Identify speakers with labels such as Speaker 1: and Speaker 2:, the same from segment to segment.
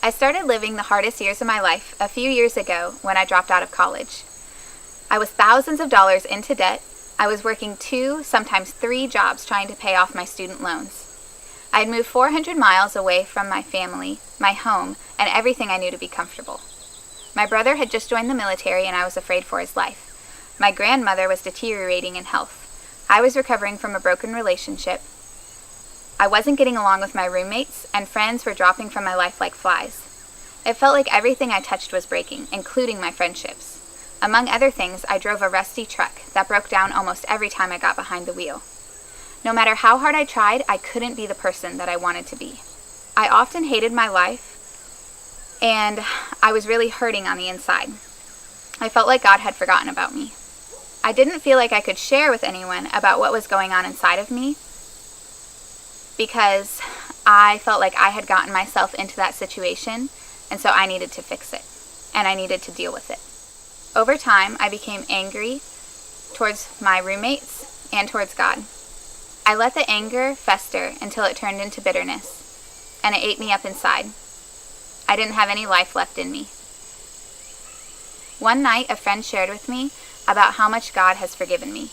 Speaker 1: I started living the hardest years of my life a few years ago when I dropped out of college. I was thousands of dollars into debt. I was working 2, sometimes 3 jobs trying to pay off my student loans. I had moved 400 miles away from my family, my home, and everything I knew to be comfortable. My brother had just joined the military and I was afraid for his life. My grandmother was deteriorating in health. I was recovering from a broken relationship. I wasn't getting along with my roommates, and friends were dropping from my life like flies. It felt like everything I touched was breaking, including my friendships. Among other things, I drove a rusty truck that broke down almost every time I got behind the wheel. No matter how hard I tried, I couldn't be the person that I wanted to be. I often hated my life, and I was really hurting on the inside. I felt like God had forgotten about me. I didn't feel like I could share with anyone about what was going on inside of me, because I felt like I had gotten myself into that situation, and so I needed to fix it, and I needed to deal with it. Over time, I became angry towards my roommates and towards God. I let the anger fester until it turned into bitterness, and it ate me up inside. I didn't have any life left in me. One night, a friend shared with me about how much God has forgiven me.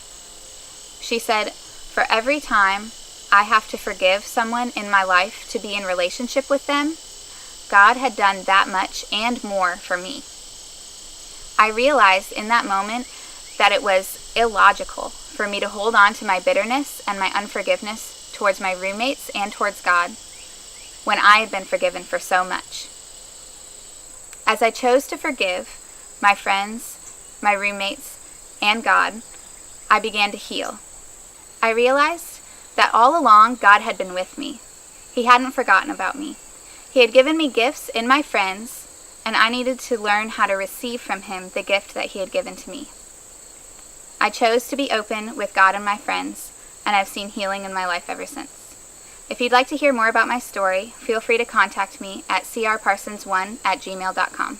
Speaker 1: She said, "For every time I have to forgive someone in my life to be in relationship with them, God had done that much and more for me." I realized in that moment that it was illogical for me to hold on to my bitterness and my unforgiveness towards my roommates and towards God when I had been forgiven for so much. As I chose to forgive my friends, my roommates, and God, I began to heal. I realized that all along God had been with me. He hadn't forgotten about me. He had given me gifts in my friends, and I needed to learn how to receive from Him the gift that He had given to me. I chose to be open with God and my friends, and I've seen healing in my life ever since. If you'd like to hear more about my story, feel free to contact me at crparsons1@gmail.com.